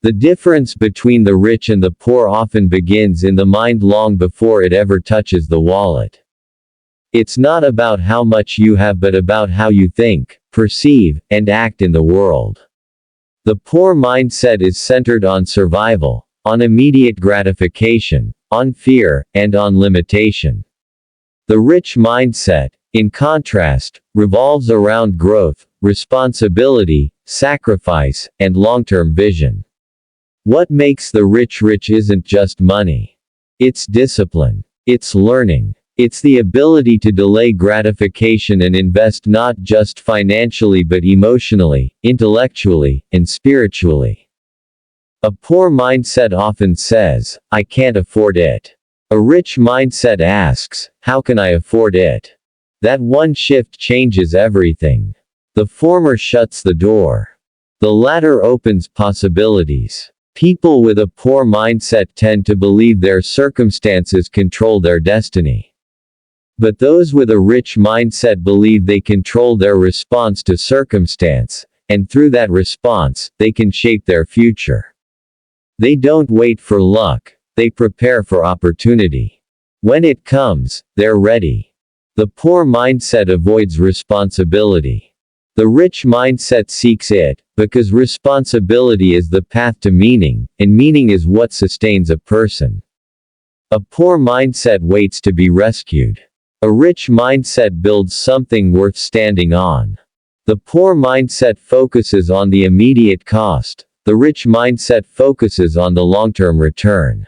The difference between the rich and the poor often begins in the mind long before it ever touches the wallet. It's not about how much you have but about how you think, perceive, and act in the world. The poor mindset is centered on survival, on immediate gratification, on fear, and on limitation. The rich mindset, in contrast, revolves around growth, responsibility, sacrifice, and long-term vision. What makes the rich rich isn't just money. It's discipline. It's learning. It's the ability to delay gratification and invest not just financially but emotionally, intellectually, and spiritually. A poor mindset often says, "I can't afford it." A rich mindset asks, "How can I afford it?" That one shift changes everything. The former shuts the door. The latter opens possibilities. People with a poor mindset tend to believe their circumstances control their destiny. But those with a rich mindset believe they control their response to circumstance, and through that response, they can shape their future. They don't wait for luck, they prepare for opportunity. When it comes, they're ready. The poor mindset avoids responsibility. The rich mindset seeks it, because responsibility is the path to meaning, and meaning is what sustains a person. A poor mindset waits to be rescued. A rich mindset builds something worth standing on. The poor mindset focuses on the immediate cost. The rich mindset focuses on the long-term return.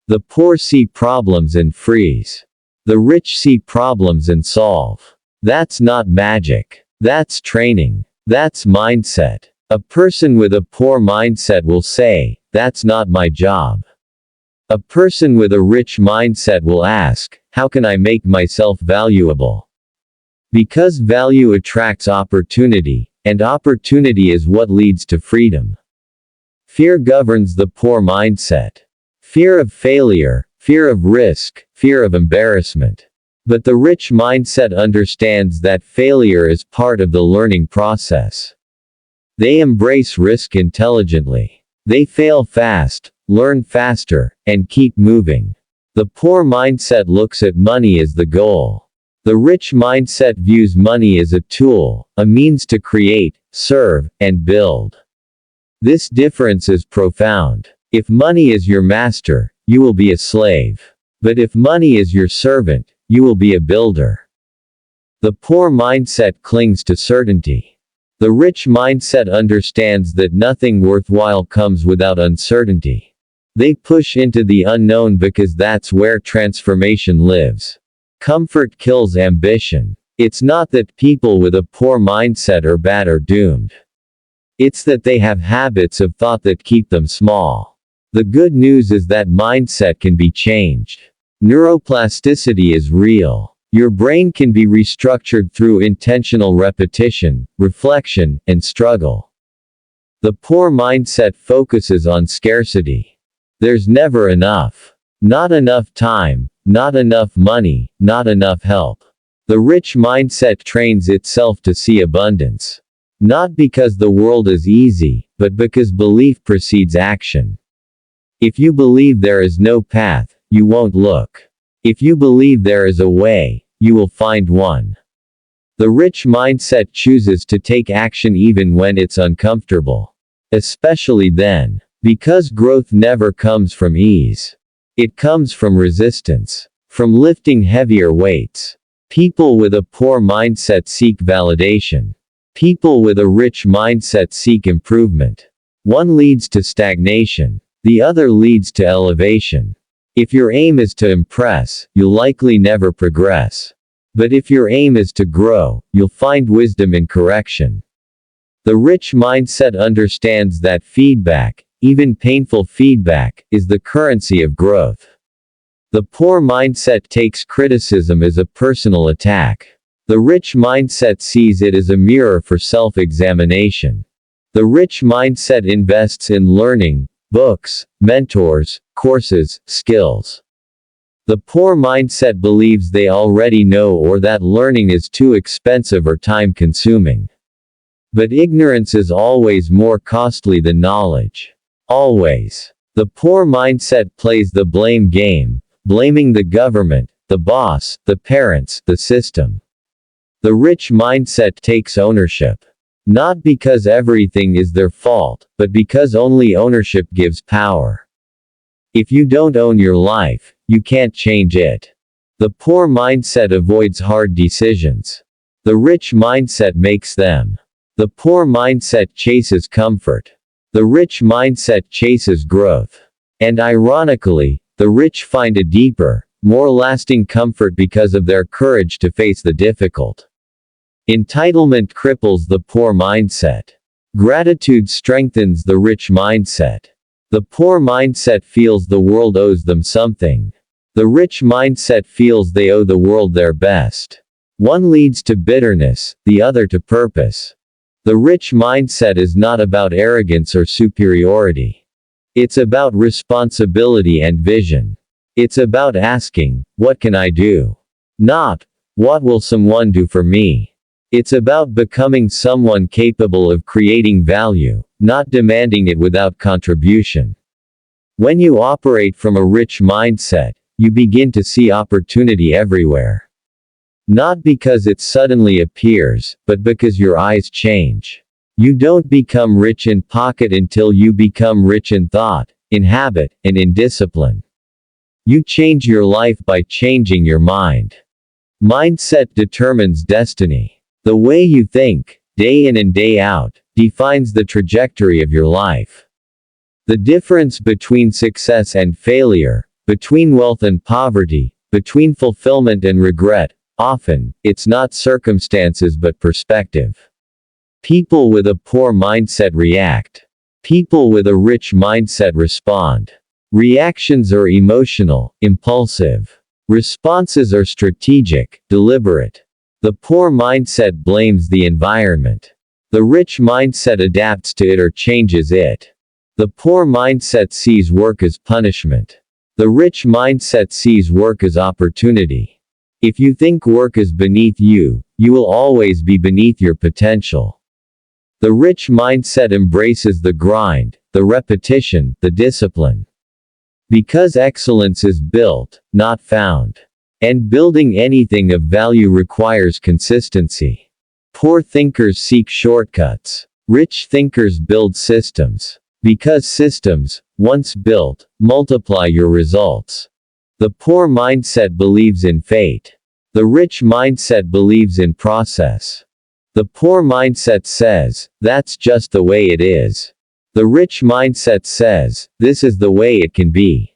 The poor see problems and freeze. The rich see problems and solve. That's not magic. That's training. That's mindset. A person with a poor mindset will say, "That's not my job." A person with a rich mindset will ask, "How can I make myself valuable?" Because value attracts opportunity, and opportunity is what leads to freedom. Fear governs the poor mindset. Fear of failure, fear of risk, fear of embarrassment. But the rich mindset understands that failure is part of the learning process. They embrace risk intelligently. They fail fast, learn faster, and keep moving. The poor mindset looks at money as the goal. The rich mindset views money as a tool, a means to create, serve, and build. This difference is profound. If money is your master, you will be a slave. But if money is your servant, you will be a builder. The poor mindset clings to certainty. The rich mindset understands that nothing worthwhile comes without uncertainty. They push into the unknown because that's where transformation lives. Comfort kills ambition. It's not that people with a poor mindset are bad or doomed. It's that they have habits of thought that keep them small. The good news is that mindset can be changed. Neuroplasticity is real. Your brain can be restructured through intentional repetition, reflection, and struggle. The poor mindset focuses on scarcity. There's never enough. Not enough time, not enough money, not enough help. The rich mindset trains itself to see abundance. Not because the world is easy, but because belief precedes action. If you believe there is no path, you won't look. If you believe there is a way, you will find one. The rich mindset chooses to take action even when it's uncomfortable. Especially then. Because growth never comes from ease. It comes from resistance. From lifting heavier weights. People with a poor mindset seek validation. People with a rich mindset seek improvement. One leads to stagnation. The other leads to elevation. If your aim is to impress, you'll likely never progress. But if your aim is to grow, you'll find wisdom in correction. The rich mindset understands that feedback, even painful feedback, is the currency of growth. The poor mindset takes criticism as a personal attack. The rich mindset sees it as a mirror for self-examination. The rich mindset invests in learning, books, mentors, courses, skills. The poor mindset believes they already know or that learning is too expensive or time-consuming. But ignorance is always more costly than knowledge. Always. The poor mindset plays the blame game, blaming the government, the boss, the parents, the system. The rich mindset takes ownership. Not because everything is their fault, but because only ownership gives power. If you don't own your life, you can't change it. The poor mindset avoids hard decisions. The rich mindset makes them. The poor mindset chases comfort. The rich mindset chases growth. And ironically, the rich find a deeper, more lasting comfort because of their courage to face the difficult. Entitlement cripples the poor mindset. Gratitude strengthens the rich mindset. The poor mindset feels the world owes them something. The rich mindset feels they owe the world their best. One leads to bitterness, the other to purpose. The rich mindset is not about arrogance or superiority. It's about responsibility and vision. It's about asking, what can I do? Not, what will someone do for me? It's about becoming someone capable of creating value, not demanding it without contribution. When you operate from a rich mindset, you begin to see opportunity everywhere. Not because it suddenly appears, but because your eyes change. You don't become rich in pocket until you become rich in thought, in habit, and in discipline. You change your life by changing your mind. Mindset determines destiny. The way you think, day in and day out, defines the trajectory of your life. The difference between success and failure, between wealth and poverty, between fulfillment and regret, often, it's not circumstances but perspective. People with a poor mindset react. People with a rich mindset respond. Reactions are emotional, impulsive. Responses are strategic, deliberate. The poor mindset blames the environment. The rich mindset adapts to it or changes it. The poor mindset sees work as punishment. The rich mindset sees work as opportunity. If you think work is beneath you, you will always be beneath your potential. The rich mindset embraces the grind, the repetition, the discipline. Because excellence is built, not found. And building anything of value requires consistency. Poor thinkers seek shortcuts. Rich thinkers build systems. Because systems, once built, multiply your results. The poor mindset believes in fate. The rich mindset believes in process. The poor mindset says, that's just the way it is. The rich mindset says, this is the way it can be.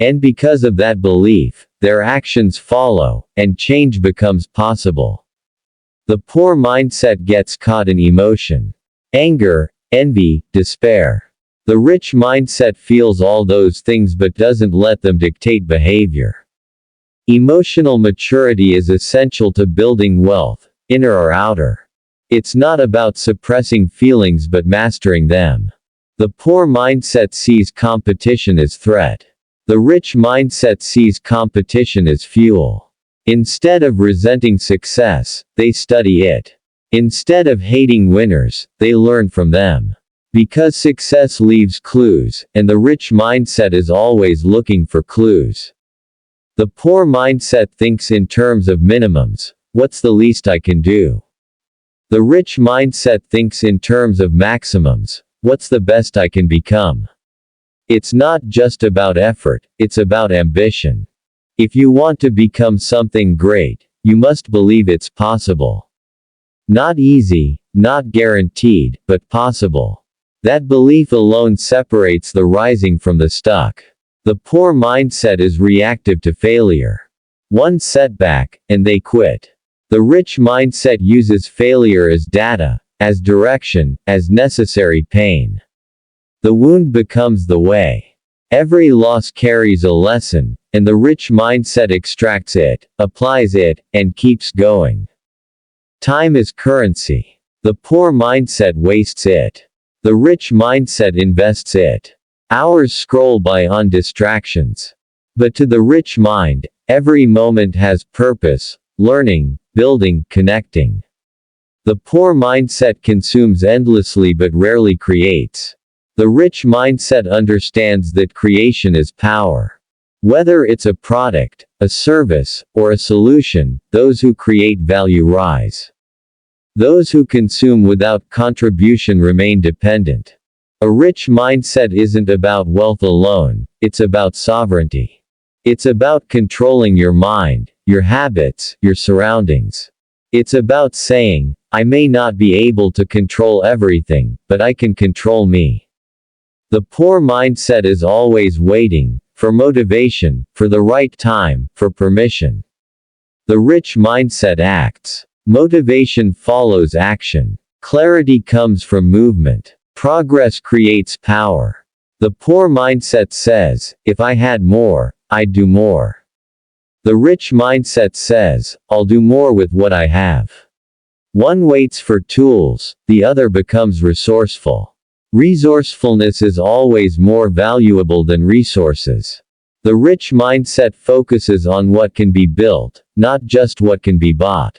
And because of that belief, their actions follow, and change becomes possible. The poor mindset gets caught in emotion. Anger, envy, despair. The rich mindset feels all those things but doesn't let them dictate behavior. Emotional maturity is essential to building wealth, inner or outer. It's not about suppressing feelings but mastering them. The poor mindset sees competition as threat. The rich mindset sees competition as fuel. Instead of resenting success, they study it. Instead of hating winners, they learn from them. Because success leaves clues, and the rich mindset is always looking for clues. The poor mindset thinks in terms of minimums. What's the least I can do? The rich mindset thinks in terms of maximums. What's the best I can become? It's not just about effort, it's about ambition. If you want to become something great, you must believe it's possible. Not easy, not guaranteed, but possible. That belief alone separates the rising from the stuck. The poor mindset is reactive to failure. One setback, and they quit. The rich mindset uses failure as data, as direction, as necessary pain. The wound becomes the way. Every loss carries a lesson, and the rich mindset extracts it, applies it, and keeps going. Time is currency. The poor mindset wastes it. The rich mindset invests it. Hours scroll by on distractions. But to the rich mind, every moment has purpose, learning, building, connecting. The poor mindset consumes endlessly but rarely creates. The rich mindset understands that creation is power. Whether it's a product, a service, or a solution, those who create value rise. Those who consume without contribution remain dependent. A rich mindset isn't about wealth alone, it's about sovereignty. It's about controlling your mind, your habits, your surroundings. It's about saying, I may not be able to control everything, but I can control me. The poor mindset is always waiting, for motivation, for the right time, for permission. The rich mindset acts. Motivation follows action. Clarity comes from movement. Progress creates power. The poor mindset says, if I had more, I'd do more. The rich mindset says, I'll do more with what I have. One waits for tools, the other becomes resourceful. Resourcefulness is always more valuable than resources. The rich mindset focuses on what can be built, not just what can be bought.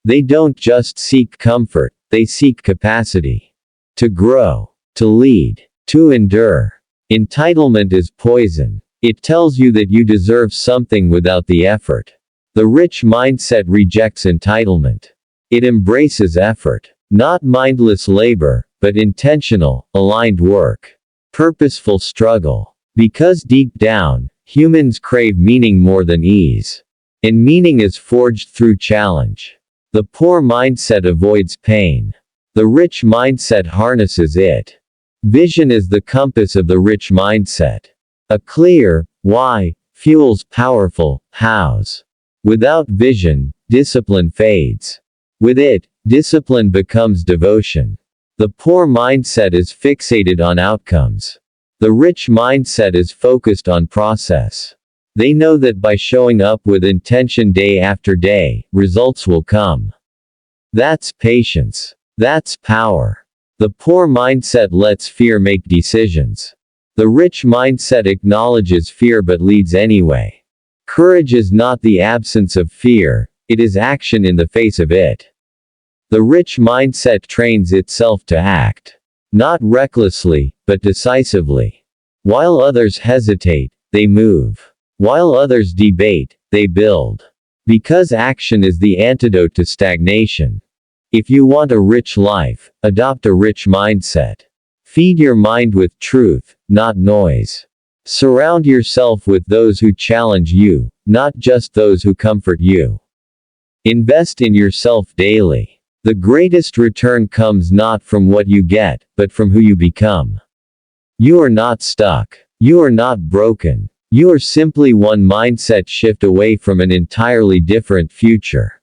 They don't just seek comfort, they seek capacity. To grow, to lead, to endure. Entitlement is poison. It tells you that you deserve something without the effort. The rich mindset rejects entitlement. It embraces effort. Not mindless labor, but intentional, aligned work. Purposeful struggle. Because deep down, humans crave meaning more than ease. And meaning is forged through challenge. The poor mindset avoids pain. The rich mindset harnesses it. Vision is the compass of the rich mindset. A clear why fuels powerful hows. Without vision, discipline fades. With it, discipline becomes devotion. The poor mindset is fixated on outcomes. The rich mindset is focused on process. They know that by showing up with intention day after day, results will come. That's patience. That's power. The poor mindset lets fear make decisions. The rich mindset acknowledges fear but leads anyway. Courage is not the absence of fear, it is action in the face of it. The rich mindset trains itself to act. Not recklessly, but decisively. While others hesitate, they move. While others debate, they build. Because action is the antidote to stagnation. If you want a rich life, adopt a rich mindset. Feed your mind with truth, not noise. Surround yourself with those who challenge you, not just those who comfort you. Invest in yourself daily. The greatest return comes not from what you get, but from who you become. You are not stuck. You are not broken. You are simply one mindset shift away from an entirely different future.